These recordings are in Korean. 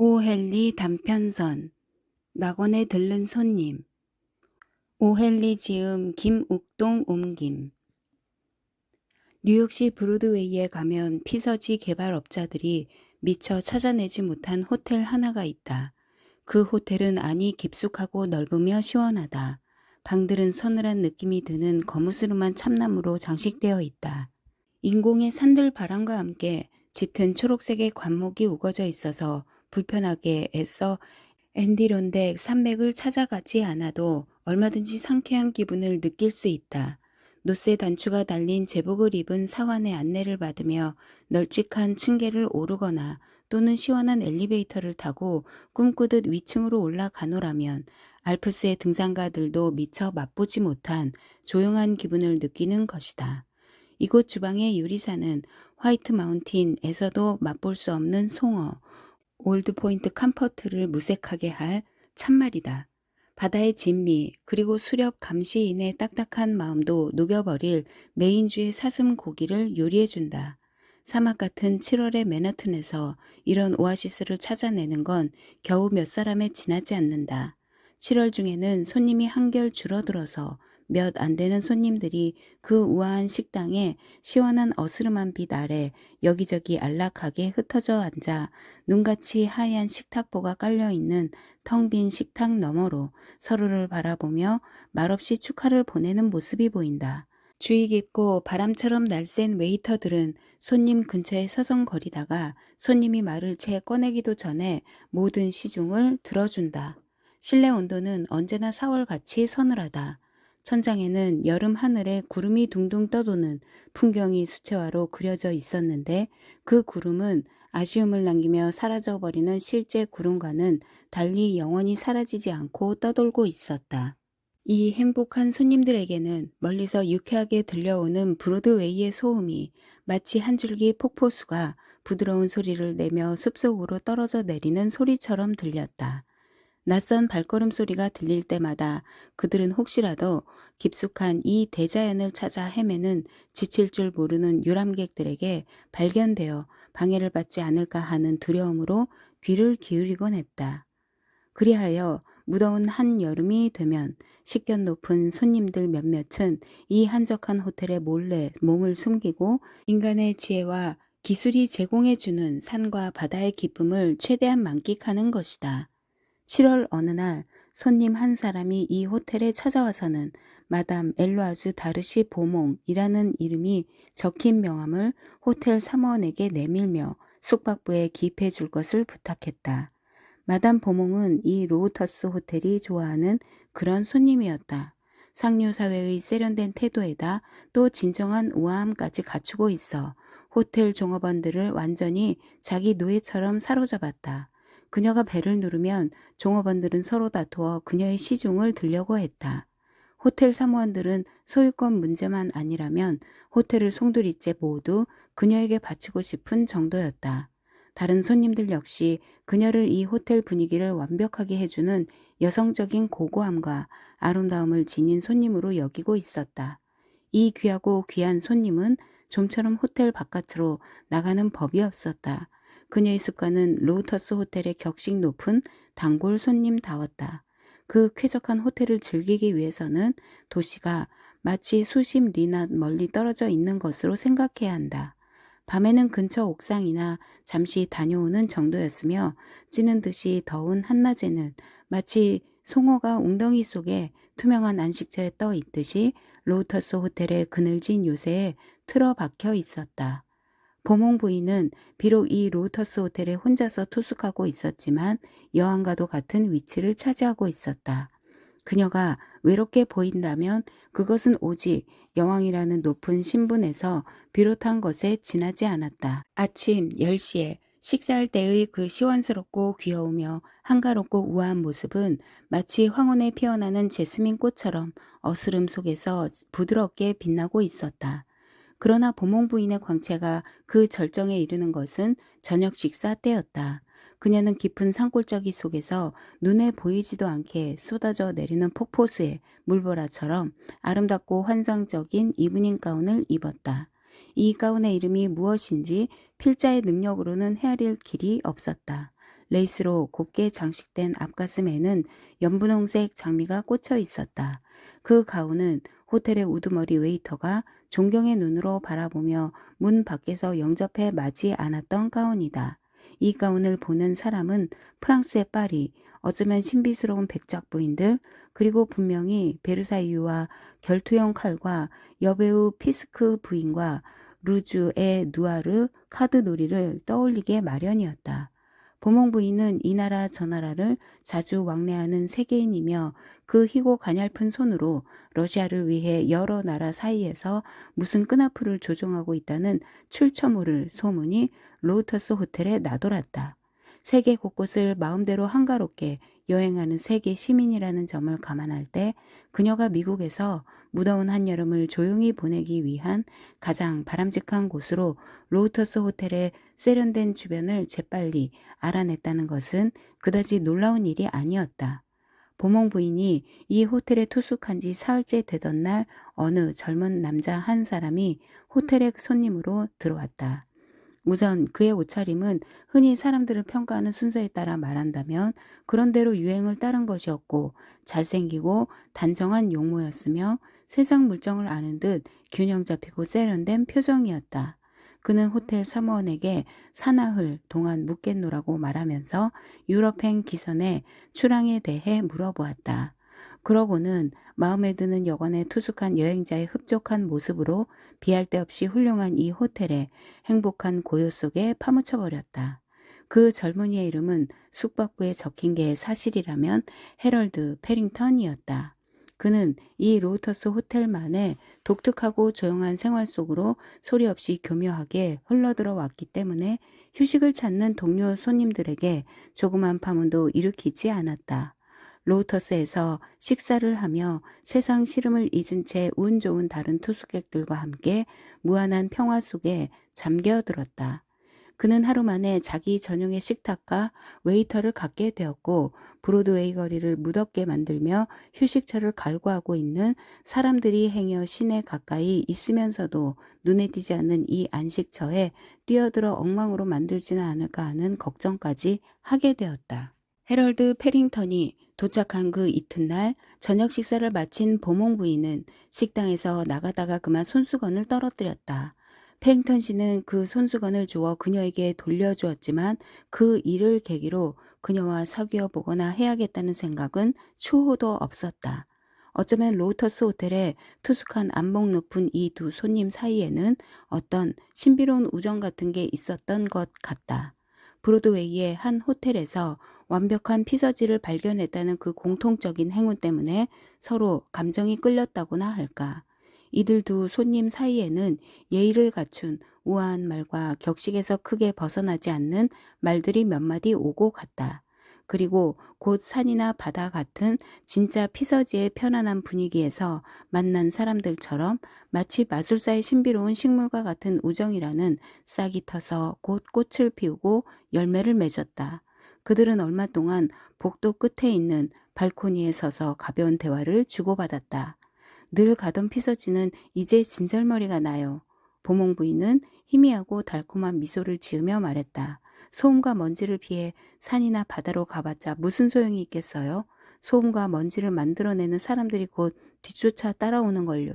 오헨리 단편선 낙원에 들른 손님. 오헨리 지음 김욱동 옮김. 뉴욕시 브로드웨이에 가면 피서지 개발업자들이 미처 찾아내지 못한 호텔 하나가 있다. 그 호텔은 안이 깊숙하고 넓으며 시원하다. 방들은 서늘한 느낌이 드는 거무스름한 참나무로 장식되어 있다. 인공의 산들 바람과 함께 짙은 초록색의 관목이 우거져 있어서 불편하게 애써 앤디론덱 산맥을 찾아가지 않아도 얼마든지 상쾌한 기분을 느낄 수 있다. 노쇠 단추가 달린 제복을 입은 사환의 안내를 받으며 널찍한 층계를 오르거나 또는 시원한 엘리베이터를 타고 꿈꾸듯 위층으로 올라가노라면 알프스의 등산가들도 미처 맛보지 못한 조용한 기분을 느끼는 것이다. 이곳 주방의 요리사는 화이트 마운틴에서도 맛볼 수 없는 송어, 올드포인트 컴포트를 무색하게 할 참말이다. 바다의 진미 그리고 수렵 감시인의 딱딱한 마음도 녹여버릴 메인주의 사슴 고기를 요리해준다. 사막 같은 7월의 맨하튼에서 이런 오아시스를 찾아내는 건 겨우 몇 사람에 지나지 않는다. 7월 중에는 손님이 한결 줄어들어서 몇 안 되는 손님들이 그 우아한 식당에 시원한 어스름한 빛 아래 여기저기 안락하게 흩어져 앉아 눈같이 하얀 식탁보가 깔려있는 텅 빈 식탁 너머로 서로를 바라보며 말없이 축하를 보내는 모습이 보인다. 주의 깊고 바람처럼 날쌘 웨이터들은 손님 근처에 서성거리다가 손님이 말을 채 꺼내기도 전에 모든 시중을 들어준다. 실내 온도는 언제나 4월같이 서늘하다. 천장에는 여름 하늘에 구름이 둥둥 떠도는 풍경이 수채화로 그려져 있었는데 그 구름은 아쉬움을 남기며 사라져버리는 실제 구름과는 달리 영원히 사라지지 않고 떠돌고 있었다. 이 행복한 손님들에게는 멀리서 유쾌하게 들려오는 브로드웨이의 소음이 마치 한 줄기 폭포수가 부드러운 소리를 내며 숲속으로 떨어져 내리는 소리처럼 들렸다. 낯선 발걸음 소리가 들릴 때마다 그들은 혹시라도 깊숙한 이 대자연을 찾아 헤매는 지칠 줄 모르는 유람객들에게 발견되어 방해를 받지 않을까 하는 두려움으로 귀를 기울이곤 했다. 그리하여 무더운 한여름이 되면 식견 높은 손님들 몇몇은 이 한적한 호텔에 몰래 몸을 숨기고 인간의 지혜와 기술이 제공해주는 산과 바다의 기쁨을 최대한 만끽하는 것이다. 7월 어느 날 손님 한 사람이 이 호텔에 찾아와서는 마담 엘로아즈 다르시 보몽이라는 이름이 적힌 명함을 호텔 사무원에게 내밀며 숙박부에 기입해 줄 것을 부탁했다. 마담 보몽은 이 로우터스 호텔이 좋아하는 그런 손님이었다. 상류사회의 세련된 태도에다 또 진정한 우아함까지 갖추고 있어 호텔 종업원들을 완전히 자기 노예처럼 사로잡았다. 그녀가 벨을 누르면 종업원들은 서로 다투어 그녀의 시중을 들려고 했다. 호텔 사무원들은 소유권 문제만 아니라면 호텔을 송두리째 모두 그녀에게 바치고 싶은 정도였다. 다른 손님들 역시 그녀를 이 호텔 분위기를 완벽하게 해주는 여성적인 고고함과 아름다움을 지닌 손님으로 여기고 있었다. 이 귀하고 귀한 손님은 좀처럼 호텔 바깥으로 나가는 법이 없었다. 그녀의 습관은 로우터스 호텔의 격식 높은 단골 손님다웠다. 그 쾌적한 호텔을 즐기기 위해서는 도시가 마치 수십 리나 멀리 떨어져 있는 것으로 생각해야 한다. 밤에는 근처 옥상이나 잠시 다녀오는 정도였으며 찌는 듯이 더운 한낮에는 마치 송어가 웅덩이 속에 투명한 안식처에 떠 있듯이 로우터스 호텔의 그늘진 요새에 틀어박혀 있었다. 보몽 부인은 비록 이 로우터스 호텔에 혼자서 투숙하고 있었지만 여왕과도 같은 위치를 차지하고 있었다. 그녀가 외롭게 보인다면 그것은 오직 여왕이라는 높은 신분에서 비롯한 것에 지나지 않았다. 아침 10시에 식사할 때의 그 시원스럽고 귀여우며 한가롭고 우아한 모습은 마치 황혼에 피어나는 제스민 꽃처럼 어스름 속에서 부드럽게 빛나고 있었다. 그러나 보몽 부인의 광채가 그 절정에 이르는 것은 저녁 식사 때였다. 그녀는 깊은 산골짜기 속에서 눈에 보이지도 않게 쏟아져 내리는 폭포수의 물보라처럼 아름답고 환상적인 이브닝 가운을 입었다. 이 가운의 이름이 무엇인지 필자의 능력으로는 헤아릴 길이 없었다. 레이스로 곱게 장식된 앞가슴에는 연분홍색 장미가 꽂혀 있었다. 그 가운은 호텔의 우두머리 웨이터가 존경의 눈으로 바라보며 문 밖에서 영접해 마지 않았던 가운이다. 이 가운을 보는 사람은 프랑스의 파리, 어쩌면 신비스러운 백작 부인들, 그리고 분명히 베르사유와 결투용 칼과 여배우 피스크 부인과 루주의 누아르 카드놀이를 떠올리게 마련이었다. 보몽 부인은 이 나라 저 나라를 자주 왕래하는 세계인이며 그 희고 가냘픈 손으로 러시아를 위해 여러 나라 사이에서 무슨 끈앞풀을 조종하고 있다는 출처모를 소문이 로터스 호텔에 나돌았다. 세계 곳곳을 마음대로 한가롭게 여행하는 세계 시민이라는 점을 감안할 때 그녀가 미국에서 무더운 한여름을 조용히 보내기 위한 가장 바람직한 곳으로 로터스 호텔의 세련된 주변을 재빨리 알아냈다는 것은 그다지 놀라운 일이 아니었다. 보몽 부인이 이 호텔에 투숙한 지 사흘째 되던 날 어느 젊은 남자 한 사람이 호텔의 손님으로 들어왔다. 우선 그의 옷차림은 흔히 사람들을 평가하는 순서에 따라 말한다면 그런대로 유행을 따른 것이었고 잘생기고 단정한 용모였으며 세상 물정을 아는 듯 균형 잡히고 세련된 표정이었다. 그는 호텔 사무원에게 사나흘 동안 묵겠노라고 말하면서 유럽행 기선의 출항에 대해 물어보았다. 그러고는 마음에 드는 여관에 투숙한 여행자의 흡족한 모습으로 비할 데 없이 훌륭한 이 호텔에 행복한 고요 속에 파묻혀버렸다. 그 젊은이의 이름은 숙박부에 적힌 게 사실이라면 해럴드 페링턴이었다. 그는 이 로터스 호텔만의 독특하고 조용한 생활 속으로 소리 없이 교묘하게 흘러들어 왔기 때문에 휴식을 찾는 동료 손님들에게 조그만 파문도 일으키지 않았다. 로터스에서 식사를 하며 세상 시름을 잊은 채 운 좋은 다른 투숙객들과 함께 무한한 평화 속에 잠겨들었다. 그는 하루 만에 자기 전용의 식탁과 웨이터를 갖게 되었고 브로드웨이 거리를 무덥게 만들며 휴식처를 갈구하고 있는 사람들이 행여 시내 가까이 있으면서도 눈에 띄지 않는 이 안식처에 뛰어들어 엉망으로 만들지는 않을까 하는 걱정까지 하게 되었다. 해럴드 페링턴이 도착한 그 이튿날 저녁 식사를 마친 보몽 부인은 식당에서 나가다가 그만 손수건을 떨어뜨렸다. 페링턴 씨는 그 손수건을 주어 그녀에게 돌려주었지만 그 일을 계기로 그녀와 사귀어 보거나 해야겠다는 생각은 추호도 없었다. 어쩌면 로터스 호텔에 투숙한 안목 높은 이 두 손님 사이에는 어떤 신비로운 우정 같은 게 있었던 것 같다. 브로드웨이의 한 호텔에서 완벽한 피서지를 발견했다는 그 공통적인 행운 때문에 서로 감정이 끌렸다고나 할까. 이들 두 손님 사이에는 예의를 갖춘 우아한 말과 격식에서 크게 벗어나지 않는 말들이 몇 마디 오고 갔다. 그리고 곧 산이나 바다 같은 진짜 피서지의 편안한 분위기에서 만난 사람들처럼 마치 마술사의 신비로운 식물과 같은 우정이라는 싹이 터서 곧 꽃을 피우고 열매를 맺었다. 그들은 얼마 동안 복도 끝에 있는 발코니에 서서 가벼운 대화를 주고받았다. 늘 가던 피서지는 이제 진절머리가 나요. 보몽 부인은 희미하고 달콤한 미소를 지으며 말했다. 소음과 먼지를 피해 산이나 바다로 가봤자 무슨 소용이 있겠어요? 소음과 먼지를 만들어내는 사람들이 곧 뒤쫓아 따라오는 걸요.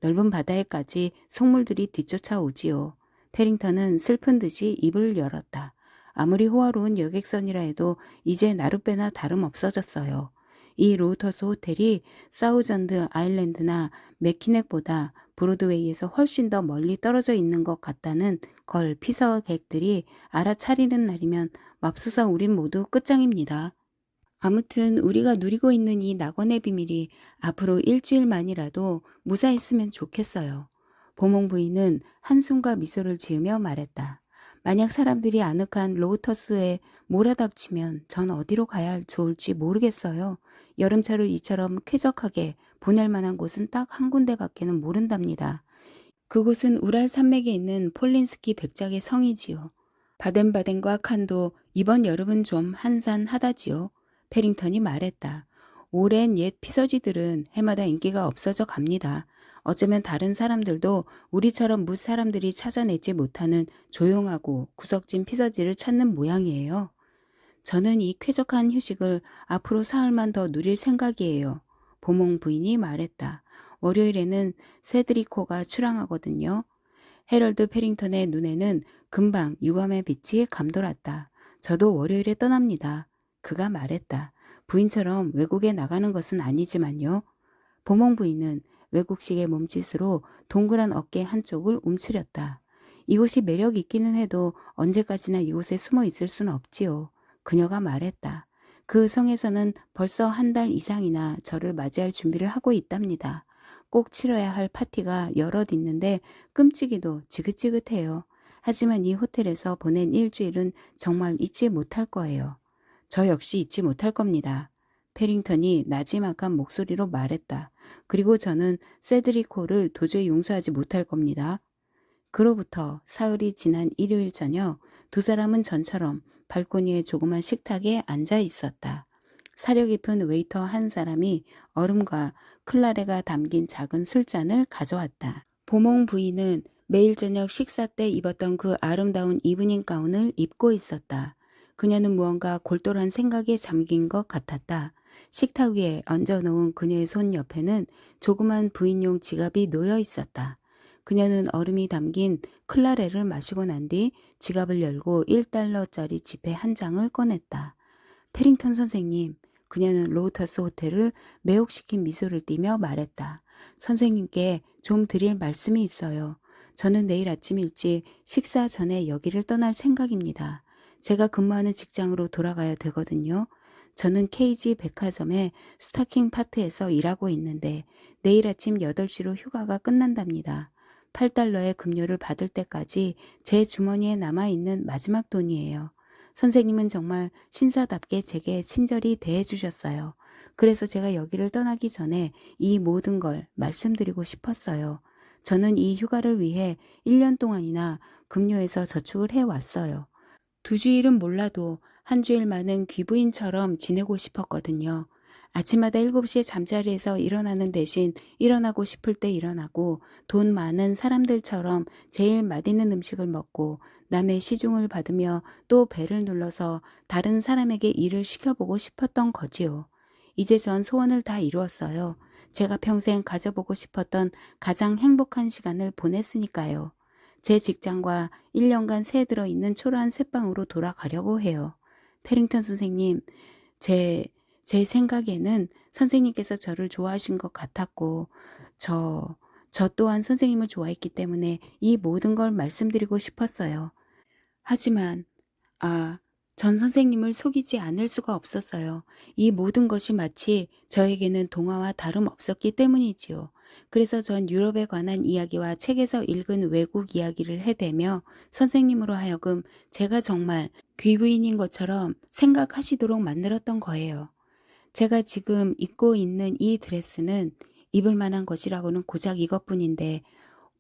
넓은 바다에까지 속물들이 뒤쫓아오지요. 페링턴은 슬픈 듯이 입을 열었다. 아무리 호화로운 여객선이라 해도 이제 나룻배나 다름없어졌어요. 이 로터스 호텔이 사우전드 아일랜드나 맥키넥보다 브로드웨이에서 훨씬 더 멀리 떨어져 있는 것 같다는 걸 피서객들이 알아차리는 날이면 맙소사 우린 모두 끝장입니다. 아무튼 우리가 누리고 있는 이 낙원의 비밀이 앞으로 일주일만이라도 무사했으면 좋겠어요. 보몽 부인은 한숨과 미소를 지으며 말했다. 만약 사람들이 아늑한 로터스에 몰아닥치면 전 어디로 가야 좋을지 모르겠어요. 여름철을 이처럼 쾌적하게 보낼 만한 곳은 딱 한 군데밖에는 모른답니다. 그곳은 우랄 산맥에 있는 폴린스키 백작의 성이지요. 바덴바덴과 칸도 이번 여름은 좀 한산하다지요. 페링턴이 말했다. 오랜 옛 피서지들은 해마다 인기가 없어져 갑니다. 어쩌면 다른 사람들도 우리처럼 무 사람들이 찾아내지 못하는 조용하고 구석진 피서지를 찾는 모양이에요. 저는 이 쾌적한 휴식을 앞으로 사흘만 더 누릴 생각이에요. 보몽 부인이 말했다. 월요일에는 세드리코가 출항하거든요. 해럴드 페링턴의 눈에는 금방 유감의 빛이 감돌았다. 저도 월요일에 떠납니다. 그가 말했다. 부인처럼 외국에 나가는 것은 아니지만요. 보몽 부인은 외국식의 몸짓으로 동그란 어깨 한쪽을 움츠렸다. 이곳이 매력 있기는 해도 언제까지나 이곳에 숨어 있을 수는 없지요. 그녀가 말했다. 그 성에서는 벌써 한 달 이상이나 저를 맞이할 준비를 하고 있답니다. 꼭 치러야 할 파티가 여럿 있는데 끔찍이도 지긋지긋해요. 하지만 이 호텔에서 보낸 일주일은 정말 잊지 못할 거예요. 저 역시 잊지 못할 겁니다. 페링턴이 나지막한 목소리로 말했다. 그리고 저는 세드리코를 도저히 용서하지 못할 겁니다. 그로부터 사흘이 지난 일요일 저녁 두 사람은 전처럼 발코니의 조그만 식탁에 앉아 있었다. 사려 깊은 웨이터 한 사람이 얼음과 클라레가 담긴 작은 술잔을 가져왔다. 보몽 부인은 매일 저녁 식사 때 입었던 그 아름다운 이브닝 가운을 입고 있었다. 그녀는 무언가 골똘한 생각에 잠긴 것 같았다. 식탁 위에 얹어놓은 그녀의 손 옆에는 조그만 부인용 지갑이 놓여 있었다. 그녀는 얼음이 담긴 클라레를 마시고 난 뒤 지갑을 열고 1달러짜리 지폐 한 장을 꺼냈다. 페링턴 선생님, 그녀는 로우터스 호텔을 매혹시킨 미소를 띠며 말했다. 선생님께 좀 드릴 말씀이 있어요. 저는 내일 아침 일찍 식사 전에 여기를 떠날 생각입니다. 제가 근무하는 직장으로 돌아가야 되거든요. 저는 KG 백화점의 스타킹 파트에서 일하고 있는데 내일 아침 8시로 휴가가 끝난답니다. 8달러의 급료를 받을 때까지 제 주머니에 남아있는 마지막 돈이에요. 선생님은 정말 신사답게 제게 친절히 대해주셨어요. 그래서 제가 여기를 떠나기 전에 이 모든 걸 말씀드리고 싶었어요. 저는 이 휴가를 위해 1년 동안이나 급료에서 저축을 해왔어요. 2주일은 몰라도 한 주일만은 귀부인처럼 지내고 싶었거든요. 아침마다 7시에 잠자리에서 일어나는 대신 일어나고 싶을 때 일어나고 돈 많은 사람들처럼 제일 맛있는 음식을 먹고 남의 시중을 받으며 또 배를 눌러서 다른 사람에게 일을 시켜보고 싶었던 거지요. 이제 전 소원을 다 이루었어요. 제가 평생 가져보고 싶었던 가장 행복한 시간을 보냈으니까요. 제 직장과 1년간 새에 들어있는 초라한 새방으로 돌아가려고 해요. 페링턴 선생님, 제 생각에는 선생님께서 저를 좋아하신 것 같았고, 저 또한 선생님을 좋아했기 때문에 이 모든 걸 말씀드리고 싶었어요. 하지만, 전 선생님을 속이지 않을 수가 없었어요. 이 모든 것이 마치 저에게는 동화와 다름없었기 때문이지요. 그래서 전 유럽에 관한 이야기와 책에서 읽은 외국 이야기를 해대며 선생님으로 하여금 제가 정말 귀부인인 것처럼 생각하시도록 만들었던 거예요. 제가 지금 입고 있는 이 드레스는 입을 만한 것이라고는 고작 이것뿐인데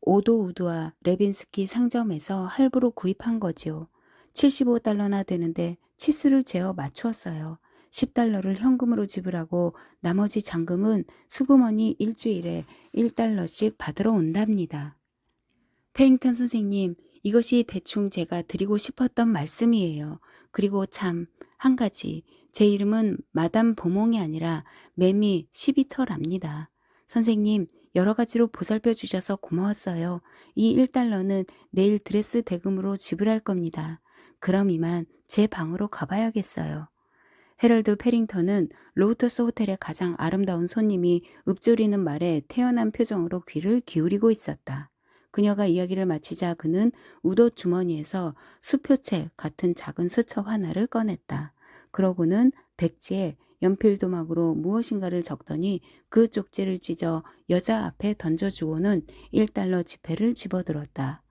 오도우드와 레빈스키 상점에서 할부로 구입한 거지요. 75달러나 되는데 치수를 재어 맞추었어요. 10달러를 현금으로 지불하고 나머지 잔금은 수구머니 일주일에 1달러씩 받으러 온답니다. 페링턴 선생님, 이것이 대충 제가 드리고 싶었던 말씀이에요. 그리고 참, 한 가지. 제 이름은 마담 보몽이 아니라 매미 시비터랍니다. 선생님, 여러 가지로 보살펴 주셔서 고마웠어요. 이 1달러는 내일 드레스 대금으로 지불할 겁니다. 그럼 이만 제 방으로 가봐야겠어요. 해럴드 페링턴은 로우터스 호텔의 가장 아름다운 손님이 읊조리는 말에 태연한 표정으로 귀를 기울이고 있었다. 그녀가 이야기를 마치자 그는 우도 주머니에서 수표책 같은 작은 수첩 하나를 꺼냈다. 그러고는 백지에 연필 도막으로 무엇인가를 적더니 그 쪽지를 찢어 여자 앞에 던져주고는 1달러 지폐를 집어들었다.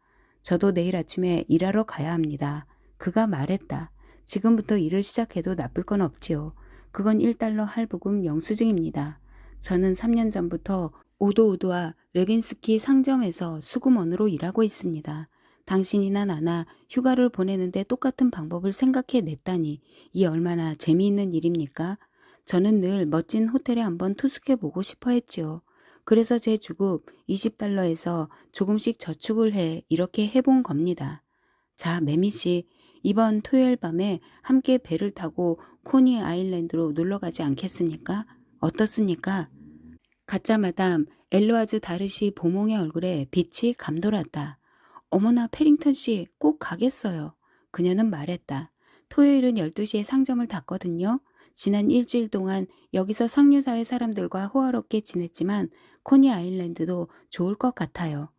저도 내일 아침에 일하러 가야 합니다. 그가 말했다. 지금부터 일을 시작해도 나쁠 건 없지요. 그건 1달러 할부금 영수증입니다. 저는 3년 전부터 오도우드와 레빈스키 상점에서 수구먼으로 일하고 있습니다. 당신이나 나나 휴가를 보내는데 똑같은 방법을 생각해 냈다니 이 얼마나 재미있는 일입니까? 저는 늘 멋진 호텔에 한번 투숙해 보고 싶어 했지요. 그래서 제 주급 20달러에서 조금씩 저축을 해 이렇게 해본 겁니다. 자, 매미 씨, 이번 토요일 밤에 함께 배를 타고 코니 아일랜드로 놀러 가지 않겠습니까? 어떻습니까? 가짜 마담 엘로아즈 다르시 보몽의 얼굴에 빛이 감돌았다. 어머나 페링턴 씨 꼭 가겠어요. 그녀는 말했다. 토요일은 12시에 상점을 닫거든요. 지난 일주일 동안 여기서 상류사회 사람들과 호화롭게 지냈지만 코니 아일랜드도 좋을 것 같아요.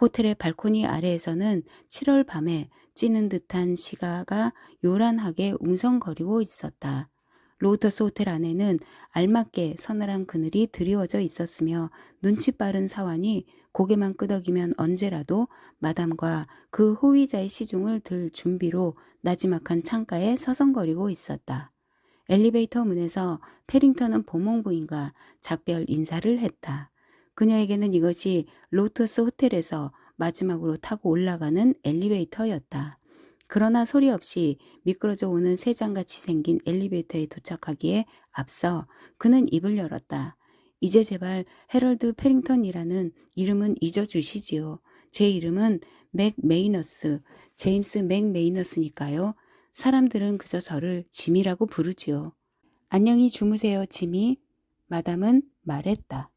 호텔의 발코니 아래에서는 7월 밤에 찌는 듯한 시가가 요란하게 웅성거리고 있었다. 로터스 호텔 안에는 알맞게 서늘한 그늘이 드리워져 있었으며 눈치 빠른 사환이 고개만 끄덕이면 언제라도 마담과 그 호위자의 시중을 들 준비로 나지막한 창가에 서성거리고 있었다. 엘리베이터 문에서 페링턴은 보몽 부인과 작별 인사를 했다. 그녀에게는 이것이 로터스 호텔에서 마지막으로 타고 올라가는 엘리베이터였다. 그러나 소리 없이 미끄러져 오는 새 장같이 생긴 엘리베이터에 도착하기에 앞서 그는 입을 열었다. 이제 제발 해럴드 페링턴이라는 이름은 잊어주시지요. 제 이름은 맥메이너스, 제임스 맥메이너스니까요. 사람들은 그저 저를 짐이라고 부르지요. 안녕히 주무세요, 짐이. 마담은 말했다.